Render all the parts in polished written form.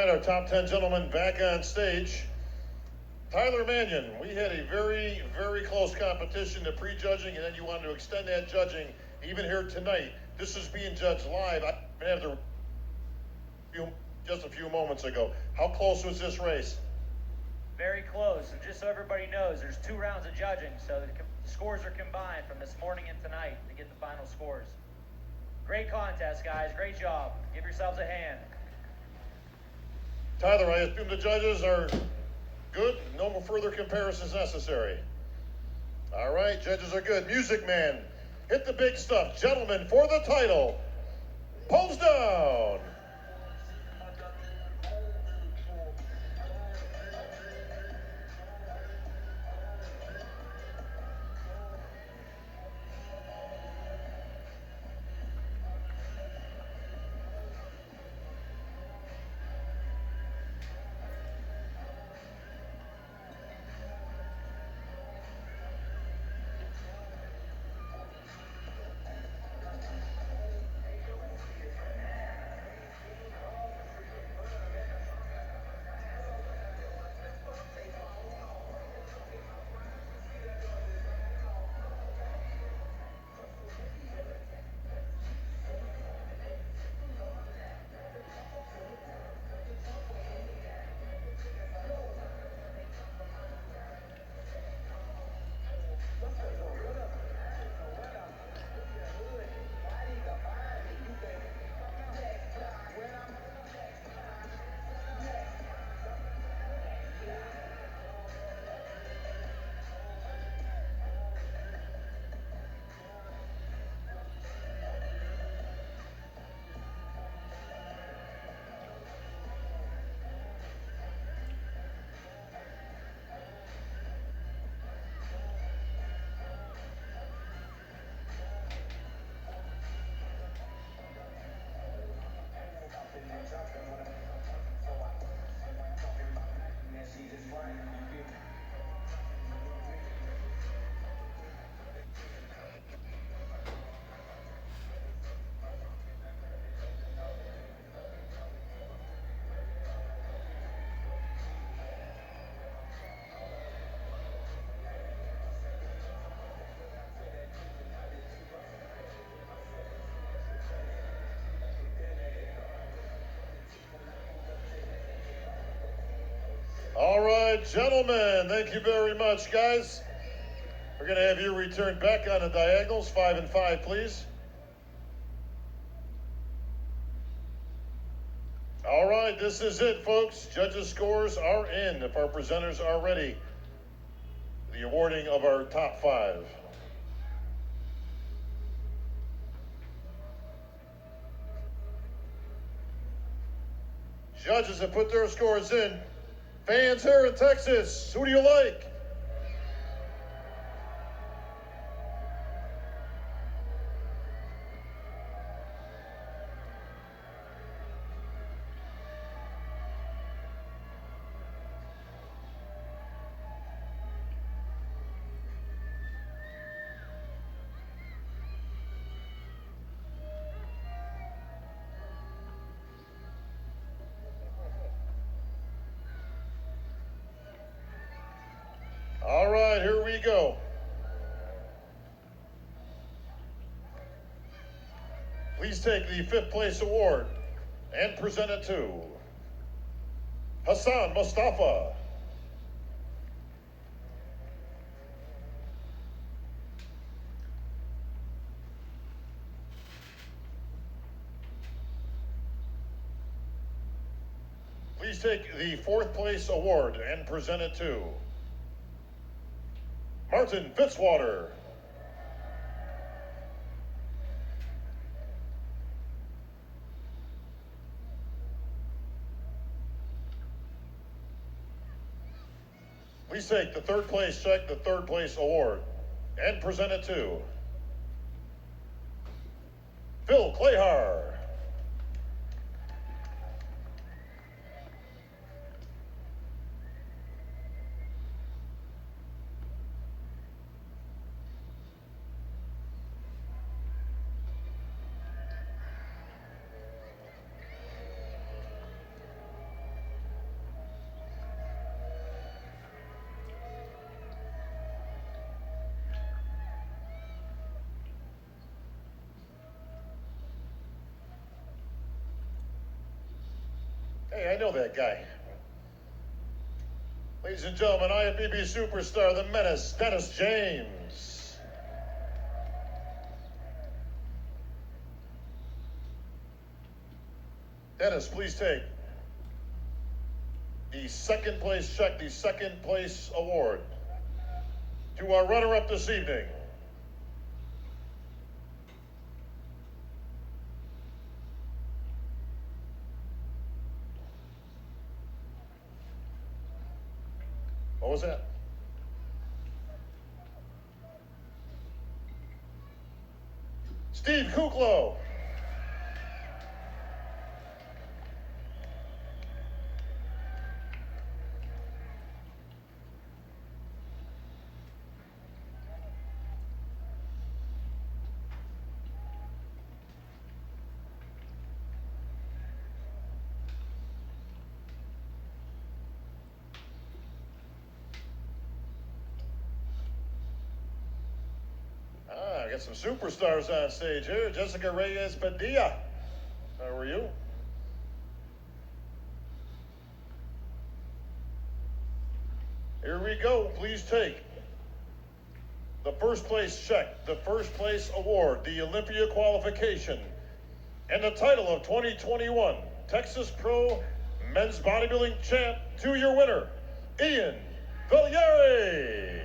right, our top 10 gentlemen back on stage. Tyler Mannion, we had a very, very close competition to pre-judging, and then you wanted to extend that judging even here tonight. This is being judged live. I have the just a few moments ago. How close was this race? Very close. And just so everybody knows, there's 2 rounds of judging, so the scores are combined from this morning and tonight to get the final scores. Great contest, guys. Great job. Give yourselves a hand. Tyler, I assume the judges are good? No more further comparisons necessary. All right, judges are good. Music man, hit the big stuff. Gentlemen, for the title, pulls down. All right, gentlemen, thank you very much, guys. We're going to have you return back on the diagonals, 5 and 5, please. All right, this is it, folks. Judges' scores are in. If our presenters are ready, the awarding of our top 5. Judges have put their scores in. Fans here in Texas, who do you like? All right, here we go. Please take the 5th place award and present it to Hassan Mustafa. Please take the 4th place award and present it to Martin Fitzwater. Please take the 3rd place check, the 3rd place award, and present it to Phil Clayhar. Hey, I know that guy. Ladies and gentlemen, IFBB superstar, the menace, Dennis James. Dennis, please take the second place check, the second place award to our runner-up this evening. What was that? Steve Kuklo. I got some superstars on stage here. Jessica Reyes Padilla. How are you? Here we go. Please take the first place check, the first place award, the Olympia qualification, and the title of 2021 Texas Pro Men's Bodybuilding Champ to your winner, Ian Valieri.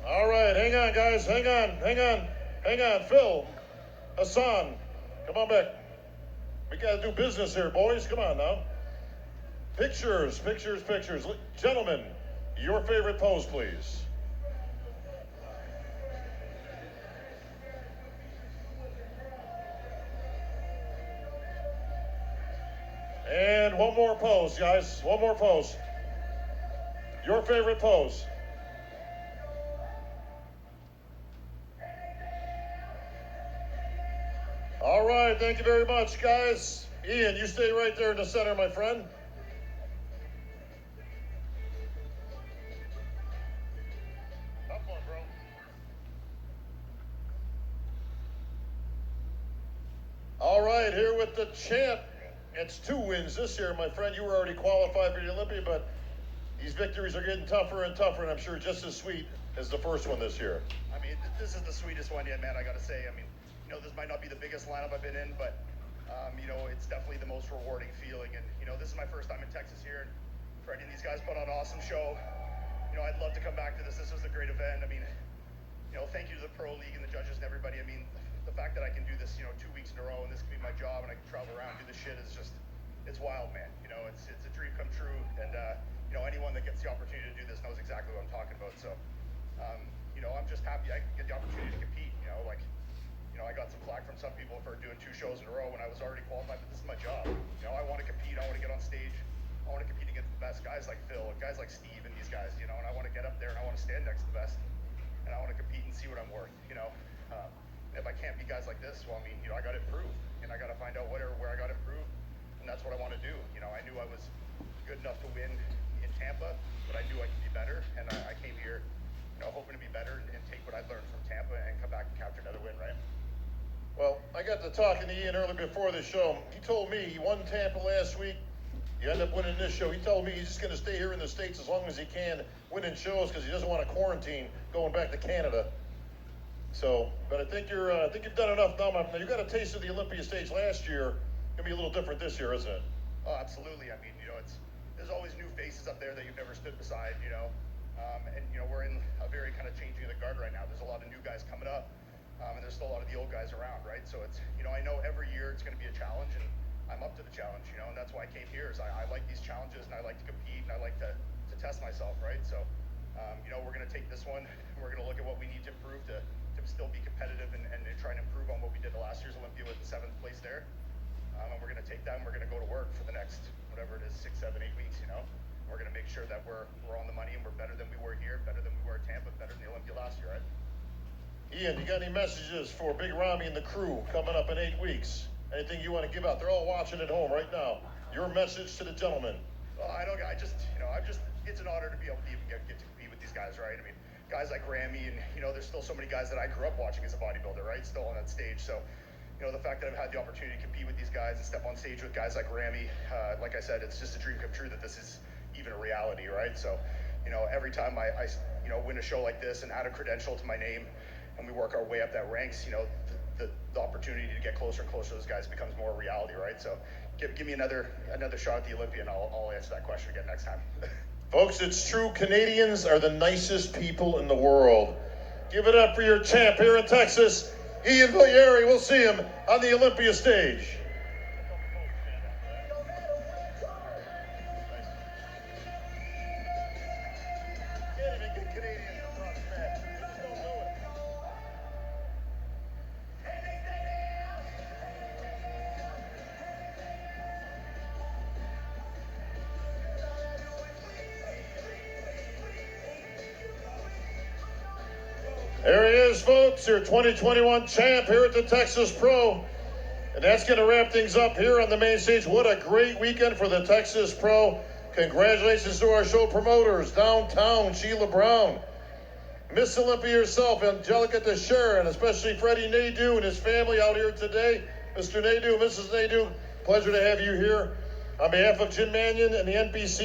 All right, hang on, guys. Hang on. Phil, Hassan, come on back. We got to do business here, boys. Come on now. Pictures. Gentlemen, your favorite pose, please. And one more pose, guys. One more pose. Your favorite pose. All right, thank you very much, guys. Ian, you stay right there in the center, my friend. Tough one, bro. All right, here with the champ. It's 2 wins this year, my friend. You were already qualified for the Olympia, but these victories are getting tougher and tougher, and I'm sure just as sweet as the first one this year. I mean, this is the sweetest one yet, man, I gotta say. I mean, you know, this might not be the biggest lineup I've been in, but, you know, it's definitely the most rewarding feeling. And, you know, this is my first time in Texas here, and Freddie and these guys put on an awesome show. You know, I'd love to come back to this. This was a great event. I mean, you know, thank you to the Pro League and the judges and everybody. I mean, the fact that I can do this, you know, 2 weeks in a row, and this can be my job, and I can travel around and do this shit is just, it's wild, man. You know, it's a dream come true, and, you know, anyone that gets the opportunity to do this knows exactly what I'm talking about. So, you know, I'm just happy I get the opportunity to compete. You know, like, you know, I got some flack from some people for doing 2 shows in a row when I was already qualified, but this is my job. You know, I want to compete. I want to get on stage. I want to compete against the best guys like Phil, guys like Steve, and these guys. You know, and I want to get up there and I want to stand next to the best, and I want to compete and see what I'm worth. You know, if I can't beat guys like this, well, I mean, you know, I got to improve, and I got to find out where I got to improve, and that's what I want to do. You know, I knew I was good enough to win in Tampa, but I knew I could be better, and I came here, you know, hoping to be better and take what I learned from Tampa and come back and capture another win, right? Well, I got to talking to Ian earlier before the show. He told me he won Tampa last week. You end up winning this show. He told me he's just going to stay here in the States as long as he can, winning shows, because he doesn't want to quarantine going back to Canada. So, but I think you've done enough now. Now you got a taste of the Olympia stage last year. It's going to be a little different this year, isn't it? Oh, absolutely. I mean, you know, there's always new faces up there that you've never stood beside, you know. And, you know, we're in a very kind of changing of the guard right now. There's a lot of new guys coming up, and there's still a lot of the old guys around, right? So it's, you know, I know every year it's going to be a challenge, and I'm up to the challenge, you know, and that's why I came here. Is I like these challenges, and I like to compete, and I like to test myself, right? So, you know, we're going to take this one. We're going to look at what we need to improve to still be competitive and try and improve on what we did the last year's Olympia with the 7th place there. And we're going to take that and we're going to go to work for the next, whatever it is, 6, 7, 8 weeks, you know. We're going to make sure that we're on the money and we're better than we were here, better than we were at Tampa, better than the Olympia last year, right? Ian, you got any messages for Big Rami and the crew coming up in 8 weeks? Anything you want to give out? They're all watching at home right now. Your message to the gentlemen. It's an honor to be able to even get to compete with these guys, right? I mean, guys like Rami, and, you know, there's still so many guys that I grew up watching as a bodybuilder, right? Still on that stage. So, you know, the fact that I've had the opportunity to compete with these guys and step on stage with guys like Rami, like I said, it's just a dream come true that this is even a reality, right? So, you know, every time I win a show like this and add a credential to my name and we work our way up that ranks, you know, the opportunity to get closer and closer to those guys becomes more a reality, right? So give me another shot at the Olympia and I'll answer that question again next time. Folks, it's true. Canadians are the nicest people in the world. Give it up for your champ here in Texas, Ian Villieri. We'll see him on the Olympia stage. There he is, folks, your 2021 champ here at the Texas Pro. And that's going to wrap things up here on the main stage. What a great weekend for the Texas Pro. Congratulations to our show promoters, downtown, Sheila Brown, Miss Olympia herself, Angelica Teixeira, and especially Freddie Nadeau and his family out here today. Mr. Nadeau, Mrs. Nadeau, pleasure to have you here. On behalf of Jim Mannion and the NBC